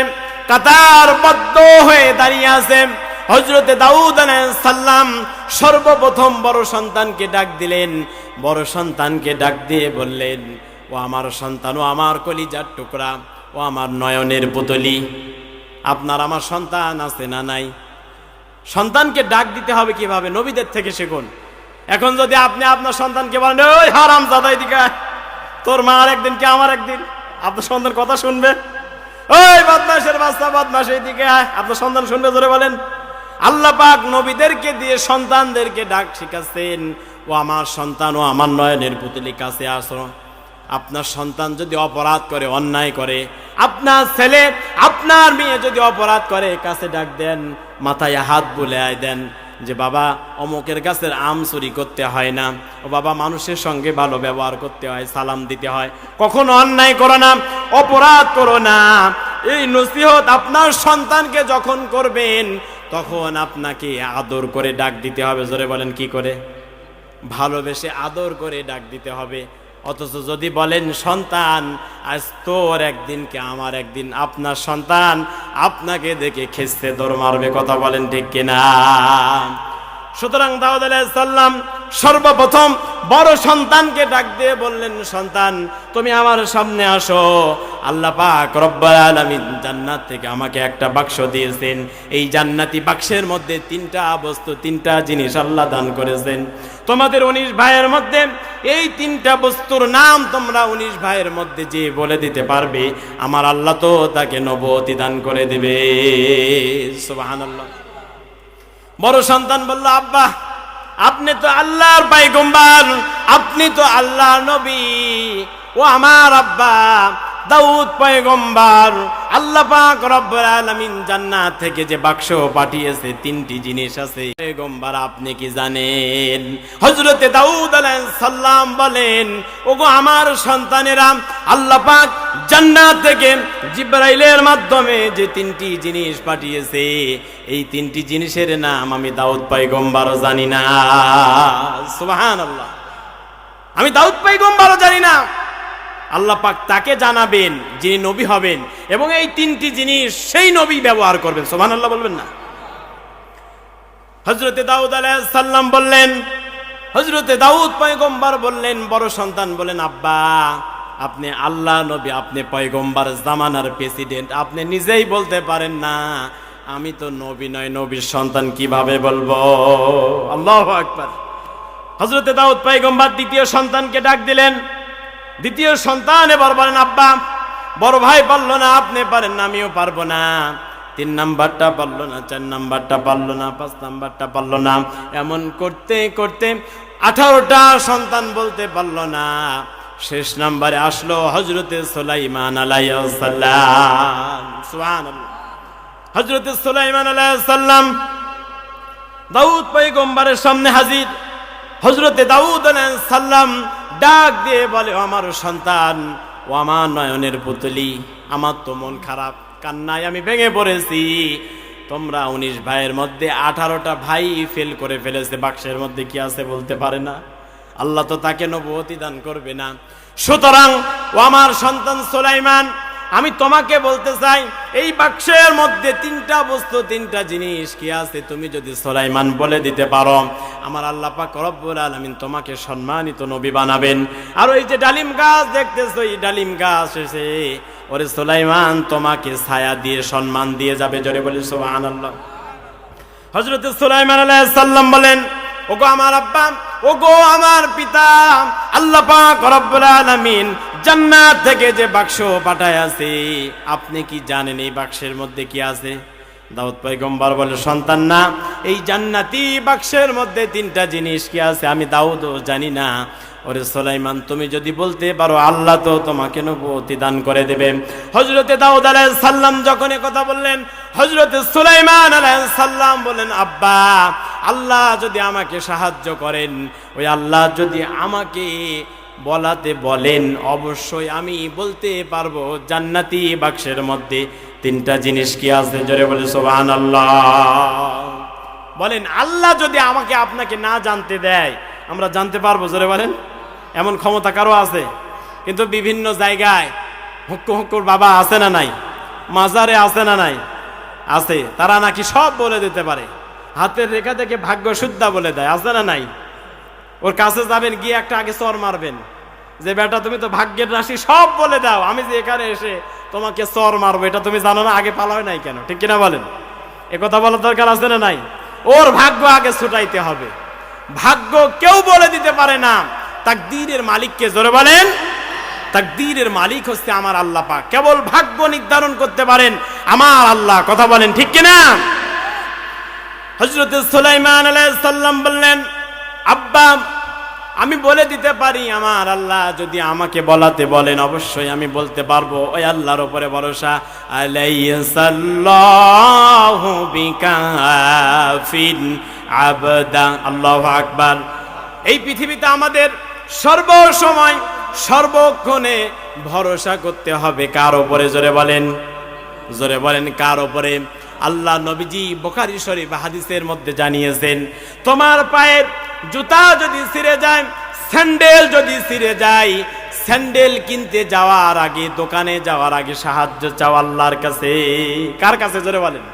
S1: কাতারবদ্ধ হয়ে দাঁড়িয়ে আছে। হযরতে দাউদ আলাইহিস সালাম সর্বপ্রথম বড় সন্তানকে ডাক দিলেন। বড় সন্তানকে ডাক দিয়ে বললেন, ও আমার সন্তান, ও আমার কলিজার টুকরা, ও আমার নয়নের পুতলি, আপনার আমার সন্তান আছে না নাই? সন্তানকে ডাক দিতে হবে কিভাবে? নবীদের থেকে শিখুন। এখন যদি আপনি আপনার সন্তানকে বলেন, ওই হারামজাদা এদিকে আয়, তোর মা আর একদিন কি আমার একদিন, আপনার সন্তান কথা শুনবে? ওই বদমাশের বাচ্চা, বদমাশ এদিকে আয়, আপনার সন্তান শুনবে? জোরে বলেন। আল্লাহ পাক নবীদেরকে দিয়ে সন্তানদেরকে ডাক শিখাচ্ছেন, ও আমার সন্তান, ও আমার নয়নের পুতলি, কাছে আসো। আপনার সন্তান যদি অপরাধ করে, অন্যায় করে, আপনার ছেলে, আপনার মেয়ে যদি অপরাধ করে, কাছে ডাক দেন, মাথায় হাত বুলায় দেন, যে বাবা অমুকের গাছের আম চুরি করতে হয় না, ও বাবা মানুষের সঙ্গে ভালো ব্যবহার করতে হয়, সালাম দিতে হয়, কখনো অন্যায় করো না, অপরাধ করো না। এই নসিহত আপনার সন্তানকে যখন করবেন তখন আপনাকে আদর করে ডাক দিতে হবে। জোরে বলেন কি করে? ভালোবেসে আদর করে ডাক দিতে হবে। অথচ যদি বলেন সন্তান আজ তোর একদিন কে আমার একদিন, আপনার সন্তান আপনাকে দেখে খেসতে দৌড় মারবে। কথা বলেন ঠিক কিনা? সুতরাং দাউদ আলাইহিস সালাম সর্বপ্রথম বড় সন্তানকে ডাক দিয়ে বললেন, সন্তান তুমি আমার সামনে আসো। আল্লাহ পাক রব্বুল আলামিন জান্নাত থেকে আমাকে একটা বাক্স দিয়েছেন। এই জান্নাতি বাক্সের মধ্যে তিনটা বস্তু, তিনটা জিনিস আল্লাহ দান করেছেন। তোমাদের 19 ভাইয়ের মধ্যে এই তিনটা বস্তুর নাম তোমরা 19 ভাইয়ের মধ্যে যে বলে দিতে পারবে, আমার আল্লাহ তো তাকে নবুয়তি দান করে দিবে। সুবহানাল্লাহ। বড় সন্তান বলল, আব্বা আপনি তো আল্লাহর পয়গম্বর, আপনি তো আল্লাহর নবী। ও আমার আব্বা দাউদ পয়গম্বর, আল্লাহ পাক রব্বুল আলামিন জান্নাত থেকে যে বাক্স পাঠিয়েছে তিনটি জিনিস আছে, পয়গম্বর আপনি কি জানেন? হযরতে দাউদ আলাইহিস সালাম বলেন, ওগো আমার সন্তানেরা, আল্লাহ পাক জান্নাত থেকে জিবরাইলের মাধ্যমে যে তিনটি জিনিস পাঠিয়েছে, এই তিনটি জিনিসের নাম আমি দাউদ পয়গম্বরও জানি না। সুবহানাল্লাহ। আমি দাউদ পয়গম্বরও জানি না। আল্লাহ পাক তাকে জানাবেন যিনি নবী হবেন, এবং এই তিনটি জিনিস সেই নবী ব্যবহার করবেন। সুবহানাল্লাহ বলবেন না? হযরতে দাউদ আলাইহিস সালাম বললেন, হযরতে দাউদ পয়গম্বর বললেন, বড় সন্তান বলেন, আব্বা আপনি আল্লাহ নবী, আপনি পয়গম্বর, জামানার প্রেসিডেন্ট, আপনি নিজেই বলতে পারেন না আমি তো নবী নয়, নবীর সন্তান কিভাবে বলবো? আল্লাহু আকবার। হযরতে দাউদ পয়গম্বর দ্বিতীয় সন্তানকে ডাক দিলেন। দ্বিতীয় সন্তান এবার বলেন, আব্বা বড় ভাই পারল না, আপনি পারেন না, আমিও পারবো না। 3 নাম্বারটা পারল না, 4 নাম্বারটা পারল না, 5 নাম্বারটা পারল না। এমন করতে করতে 18টা সন্তান বলতে পারল না। শেষ নাম্বারে আসলো হযরতে সুলাইমান আলাইহিস সালাম। সুবহানাল্লাহ। হযরতে সুলাইমান আলাইহিস সালাম দাউদ পয়গম্বরের সামনে হাজির। হযরতে দাউদ আলাইহিস সালাম ডাক দিয়ে বলে, আমার সন্তান, ও আমার নয়নের পুতলি, আমার তো মন খারাপ, কান্নায় আমি ভেঙে পড়েছি। তোমরা 19 ভাইয়ের মধ্যে 18টা ভাই ফেল করে ফেলেছে, বাক্সের মধ্যে কি আছে বলতে পারে না, আল্লাহ তো তাকে নবুয়তি দান করবে না। সুতরাং ও আমার সন্তান সুলাইমান, আমি তোমাকে বলতে চাই, এই বাক্সের মধ্যে তিনটা বস্তু, তিনটা জিনিস কি আছে, তুমি যদি সুলাইমান বলে দিতে পারো, আমার আল্লাহ পাক রব্বুল আলামিন তোমাকে সম্মানিত নবী বানাবেন। আর ওই যে ডালিম গাছ দেখতেছো, এই ডালিম গাছ এসে ওরে সুলাইমান তোমাকে ছায়া দিয়ে সম্মান দিয়ে যাবে। জোরে বলি সুবহানাল্লাহ। হযরত সুলাইমান আলাইহিস সালাম বলেন, ওগো আমার আব্বা, ওগো আমার পিতা, আল্লাহ পাক রব্বুল আলামিন জান্নাত থেকে যে বাক্স পাঠায় আছে, আপনি কি জানেন এই বাক্সের মধ্যে কি আছে? দাউদ পয়গম্বর বলে, সন্তান না, এই জান্নাতি বাক্সের মধ্যে তিনটা জিনিস কি আছে আমি দাউদও জানি না। ওরে সুলাইমান তুমি যদি বলতে পারো, আল্লাহ তো তোমাকে নবুয়তি দান করে দেবে। হযরতে দাউদ আলাইহিস সালাম যখন এই কথা বললেন, হযরতে সুলাইমান আলাইহিস সালাম বলেন, আব্বা আল্লাহ যদি আমাকে সাহায্য করেন, ওই আল্লাহ যদি আমাকে বলাতে বলেন, অবশ্যই আমি বলতে পারবো জান্নাতি বাক্সের মধ্যে তিনটা জিনিস কি আছে। জোরে বলে সুবহানাল্লাহ। বলেন, আল্লাহ যদি আমাকে আপনাকে না জানতে দেয়, আমরা জানতে পারবো? জোরে বলেন। এমন ক্ষমতা কারো আছে? কিন্তু বিভিন্ন জায়গায় হুক্কুর বাবা আছে না নাই, মাজারে আছে না নাই, আছে, তারা নাকি সব বলে দিতে পারে, হাতের রেখা থেকে ভাগ্য শুদ্ধা বলে দেয়, আছে না নাই? ওর কাছে যাবেন, গিয়ে একটা আগে চর মারবেন যে বেটা তুমি তো ভাগ্যের রাশি সব বলে দাও, আমি যে এখানে এসে তোমাকে চর মারবো, এটা তুমি জানো না, আগে পালাও নাই কেন? ঠিক কিনা বলেন? এ কথা বলার দরকার আছে না নাই? ওর ভাগ্য আগে ছুটাইতে হবে। ভাগ্য কেউ বলে দিতে পারে না, তাকদীরের মালিককে। জোরে বলেন। তাকদীরের মালিক হচ্ছে আমার আল্লাহ পাক, কেবল ভাগ্য নির্ধারণ করতে পারেন আমার আল্লাহ। কথা বলেন ঠিক কিনা? হযরত সুলাইমান আলাইহিস সালাম বললেন, আব্বা আমি বলে দিতে পারি, আমার আল্লাহ যদি আমাকে বলাতে বলেন অবশ্যই আমি বলতে পারবো। ওই আল্লাহর উপরে ভরসা। আলাইসাল্লাহু বিকাফিন আবদা। আল্লাহু আকবার। এই পৃথিবীতে আমাদের সর্বসময় সর্বক্ষণে ভরসা করতে হবে কার উপরে? জোরে বলেন, জোরে বলেন, কার উপরে? আল্লাহ নবীজি বুখারী শরীফ হাদিসের মধ্যে জানিয়েছেন, তোমার পায়ের জুতা যদি ছিঁড়ে যায়, স্যান্ডেল যদি ছিঁড়ে যায়, স্যান্ডেল কিনতে যাওয়ার আগে, দোকানে যাওয়ার আগে সাহায্য চাও আল্লাহর কাছে। কার কাছে? জোরে বলেন।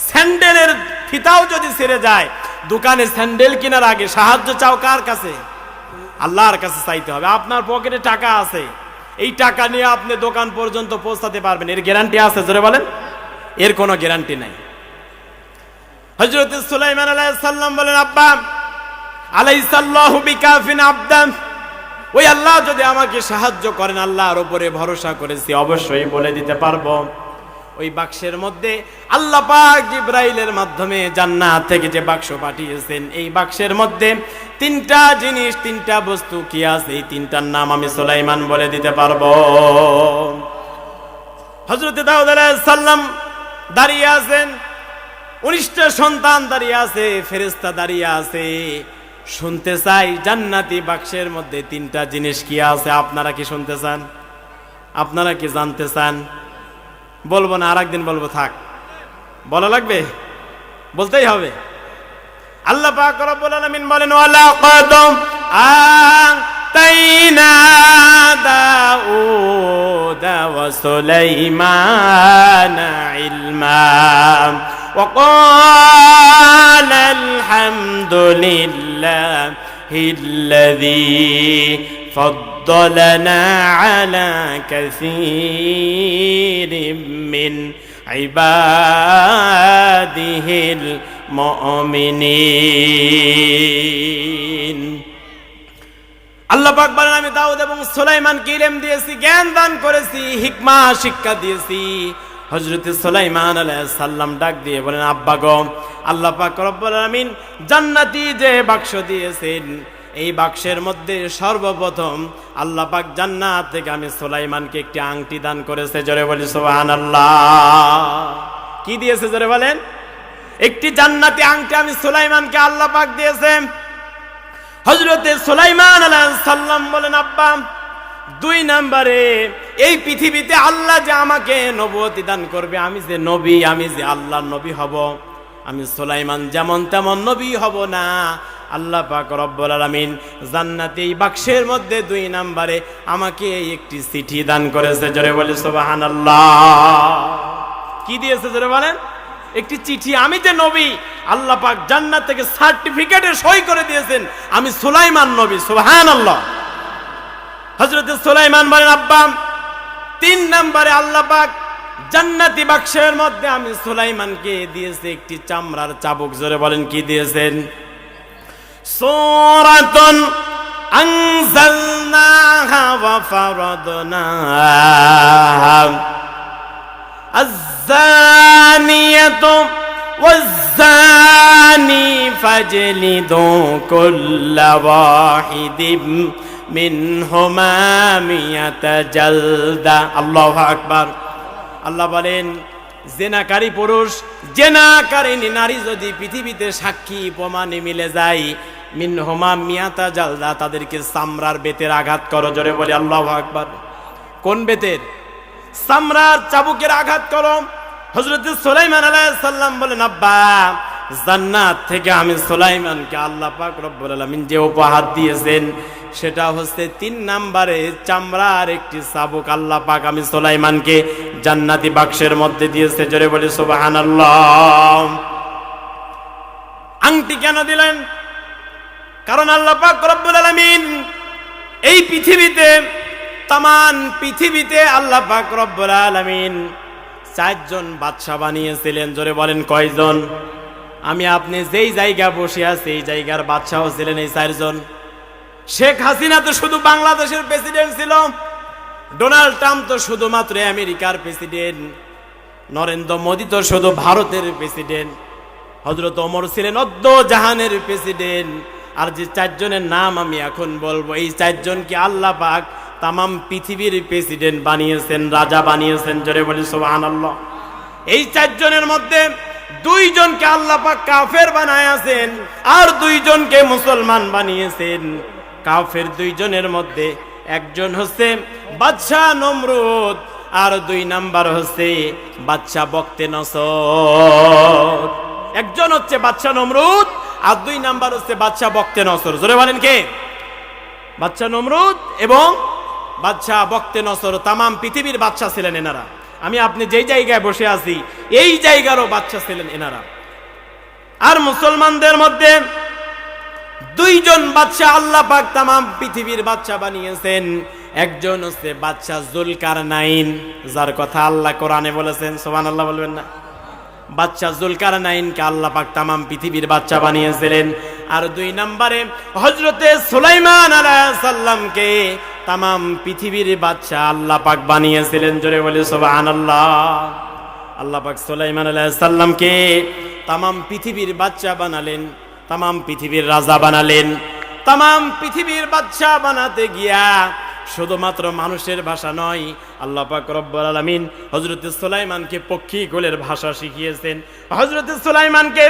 S1: স্যান্ডেলের ফিতাও যদি ছিঁড়ে যায়, দোকানে স্যান্ডেল কেনার আগে সাহায্য চাও কার কাছে? আল্লাহর কাছে চাইতে হবে। আপনার পকেটে টাকা আছে, এই টাকা নিয়ে আপনি দোকান পর্যন্ত পৌঁছাতে পারবেন, এর গ্যারান্টি আছে? জোরে বলেন। এর কোনো গ্যারান্টি নাই। হযরত সুলাইমান আলাইহিস সালাম বলেন, আব্বা আলাইসাল্লাহু বিকাফিন আবদান, ওই আল্লাহ যদি আমাকে সাহায্য করেন, আল্লাহর উপরে ভরসা করেছি, অবশ্যই বলে দিতে পারবো। ওই বাক্সের মধ্যে আল্লাহ পাক জিবরাইলের মাধ্যমে জান্নাত থেকে যে বাক্স পাঠিয়েছেন, এই বাক্সের মধ্যে তিনটা জিনিস, তিনটা বস্তু কি আছে, এই তিনটার নাম আমি সুলাইমান বলে দিতে পারবো। হযরত দাউদ আলাইহিস সালাম দাঁড়িয়ে আছেন, 19টা সন্তান দাঁড়িয়ে আছে, ফেরেশতা দাঁড়িয়ে আছে। শুনতে চাই জান্নাতি বাক্সের মধ্যে তিনটা জিনিস কি আছে। আপনারা কি শুনতে চান? আপনারা কি জানতে চান? বলবো না, আরেকদিন বলবো, থাক, বলা লাগবে, বলতেই হবে। আল্লাহ পাক রব্বুল আলামিন বলেন, ওয়ালাকাদ আতাইনা দাউদা ওয়া সুলাইমানা ইলমা ওয়া ক্বালা আলহামদুলিল্লাহিল্লাযী فضلنا على كثير من عباده المؤمنين। আল্লাহ পাক বলেন, আমি দাউদ এবং সুলাইমানকে ইলম দিয়েছি, জ্ঞান দান করেছি, হিকমা শিক্ষা দিয়েছি। হযরত সুলাইমান আলাইহিস সালাম ডাক দিয়ে বলেন, আব্বা গো, আল্লাহ পাক রব্বুল আলামিন জান্নাতি যে বাক্স দিয়েছেন, এই বাক্সের মধ্যে সর্বপ্রথম আল্লাহ পাক জান্নাত থেকে আমি সুলাইমানকে একটি আংটি দান করেছে। জোরে বলি সুবহানাল্লাহ। কি দিয়েছে? জোরে বলেন। একটি জান্নাতি আংটি আমি সুলাইমানকে আল্লাহ পাক দিয়েছে। হযরত সুলাইমান আলাইহিস সালাম বলেন, আব্বা, 2 নম্বরে এই পৃথিবীতে আল্লাহ যে আমাকে নবুয়তি দান করবে, আমি যে নবী, আমি যে আল্লাহর নবী হব, আমি সুলাইমান যেমন তেমন নবী হব না। আল্লাহ পাক রব্বুল আলামিন জান্নাতে এই বাক্সের মধ্যে 2 নম্বরে আমাকে একটি চিঠি দান করেছে। জোরে বলি সুবহানাল্লাহ। কি দিয়েছে? জোরে বলেন। একটি চিঠি। আমি যে নবী, আল্লাহ পাক জান্নাত থেকে সার্টিফিকেটে সই করে দিয়েছেন আমি সুলাইমান নবী। সুবহানাল্লাহ। হযরত সুলাইমান বলেন, আব্বা, 3 নম্বরে আল্লাহ পাক জান্নাতি বাক্সের মধ্যে আমি সুলাইমানকে দিয়েছে একটি চামড়ার চাবুক। জোরে বলেন, কি দিয়েছেন? সূরাতুন আনজালনাহা ওয়া ফারাদনাহা আয-যানিয়াতু ওয়াজ-যানি ফাজলিদু কুল্লা ওয়াহিদিম মিনহুমা মিয়াতা জালদা। আল্লাহু আকবার। আল্লাহ বলেন, জেনাকারী পুরুষ, জেনাকারিনী নারী যদি পৃথিবীতে সাক্ষী প্রমাণে মিলে যায়, মিনহুমা মিয়াতা জালদা, তাদেরকে চামড়ার বেতের আঘাত করো। জোরে বলি আল্লাহু আকবার। কোন বেতের? চামড়ার চাবুকের আঘাত করো। হযরত সুলাইমান আলাইহিস সালাম বলেন, আব্বা, জান্নাত থেকে আমি সুলাইমানকে আল্লাহ পাক রব্বুল আলামিন যে উপহার দিয়েছেন, সেটা হচ্ছে 3 নম্বরে চামড়ার একটি চাবুক আল্লাহ পাক আমি সুলাইমানকে জান্নাতি বাক্সের মধ্যে দিয়েছে। জোরে বলি সুবহানাল্লাহ। আংটি কেন দিলেন? কারণ আল্লাহ পাক রব্বুল আলামিন এই পৃথিবীতে, তামান পৃথিবীতে আল্লাহ পাক রব্বুল আলামিন 4 জন বাদশা বানিয়েছিলেন। জোরে বলেন, কয়জন? আমি আপনি যেই জায়গা বসে আছি, এই জায়গার বাদশাও ছিলেন এই 4 জন। শেখ হাসিনা তো শুধু বাংলাদেশের প্রেসিডেন্ট ছিল, ডোনাল্ড ট্রাম্প তো শুধুমাত্র আমেরিকার প্রেসিডেন্ট, নরেন্দ্র মোদী তো শুধু ভারতের প্রেসিডেন্ট, হযরত ওমর ছিলেন অদ্য জাহানের প্রেসিডেন্ট। আর যে 4 জনের নাম আমি এখন বলবো, এই 4 জনকে আল্লাহ পাক তামাম পৃথিবীর প্রেসিডেন্ট বানিয়েছেন, রাজা বানিয়েছেন। জোরে বলি সুবহানাল্লাহ। এই 4 জনের মধ্যে দুইজনকে আল্লাহ পাক কাফের বানায়াছেন আর দুইজনকে মুসলমান বানিয়েছেন। কাফের দুইজনের মধ্যে একজন হচ্ছে বাদশা নমরুদ আর 2 নাম্বার হচ্ছে বাদশা বক্তে নসর। একজন হচ্ছে বাদশা নমরুদ আর 2 নাম্বার হচ্ছে বাদশা বক্তে নসর। জোরে বলেন কে? বাদশা নমরুদ এবং বাদশা বক্তে নসর তামাম পৃথিবীর বাদশা ছিলেন এনারা। আমি আপনি যেই জায়গায় বসে আছি এই জায়গারও বাদশা ছিলেন এনারা। আর মুসলমানদের মধ্যে 2 জন বাদশা আল্লাহ পাক তামাম পৃথিবীর বাদশা বানিয়েছেন। একজন হচ্ছে বাদশা জুলকারনাইন, যার কথা আল্লাহ কোরআনে বলেছেন, সুবহানাল্লাহ বলবেন না? বাদশা জুলকারনাইনকে আল্লাহ পাক তামাম পৃথিবীর বাদশা বানিয়েছিলেন। আর 2 নম্বরে হযরতে সুলাইমান আলাইহিস সালামকে তামাম পৃথিবীর বাদশা আল্লাহ পাক বানিয়েছিলেন। জোরে বলি সুবহানাল্লাহ। আল্লাহ পাক সুলাইমান আলাইহিস সালামকে তামাম পৃথিবীর বাদশা বানালেন, তামাম পৃথিবীর রাজা বানালেন। তামাম পৃথিবীর বাদশা বানাতে গিয়া শুধুমাত্র মানুষের ভাষা নয়, আল্লাহ পাক রব্বুল আলামিন হযরত সুলাইমানকে পক্ষী কুলের ভাষা শিখিয়েছেন, হযরত সুলাইমানকে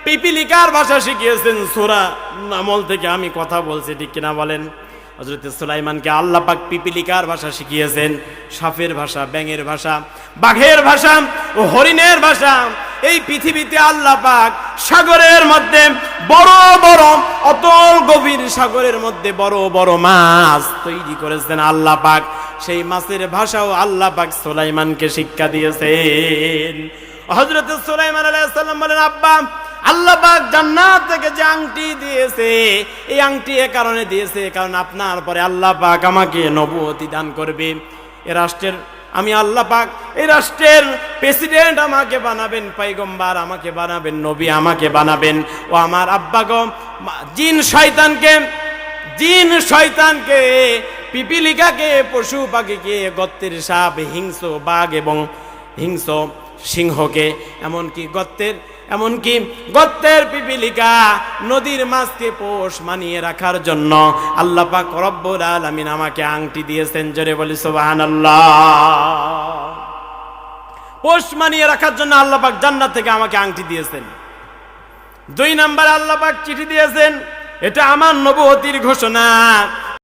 S1: পিপিলিকার ভাষা শিখিয়েছেন। সূরা নামল থেকে আমি কথা বলছি, ঠিক কিনা বলেন? হযরত সুলাইমানকে আল্লাহ পাক পিপিলিকার ভাষা শিখিয়েছেন, সাপের ভাষা, ব্যাঙের ভাষা, বাঘের ভাষা ও হরিণের ভাষা। এই পৃথিবীতে আল্লাহ পাক সাগরের মধ্যে বড় বড় অতল গভীর সাগরের মধ্যে বড় বড় মাছ তৈরি করেছেন আল্লাহ পাক। সেই মাছের ভাষাও আল্লাহ পাক সুলাইমানকে শিক্ষা দিয়েছেন। হযরত সুলাইমান আলাইহিস সালাম বলেন, আব্বা, আল্লাহ পাক জান্নাত থেকে যে আংটি দিয়েছে, এই আংটি এ কারণে দিয়েছে কারণ আপনার পরে আল্লাহ পাক আমাকে নবুয়তি দান করবে। এ রাষ্ট্রের আমি আল্লাহ পাক এই রাষ্ট্রের প্রেসিডেন্ট আমাকে বানাবেন, পয়গম্বর আমাকে বানাবেন, নবী আমাকে বানাবেন। ও আমার আব্বা গো, জিন শয়তানকে পিপিলিকাকে, পশু পাখিকে, গর্তের সাপ, হিংস্র বাঘ এবং হিংস্র সিংহকে, এমনকি গর্তের পিপিলিকা, নদীর মাছকে পোষ মানিয়ে রাখার জন্য আল্লাহ পাক রব্বুল আলামিন আমাকে আংটি দিয়েছেন। জোরে বলি সুবহানাল্লাহ। পোষ মানিয়ে রাখার জন্য আল্লাহ পাক জান্নাত থেকে আমাকে আংটি দিয়েছেন। 2 নম্বরে আল্লাহ পাক চিঠি দিয়েছেন, এটা আমার নবুয়তির ঘোষণা।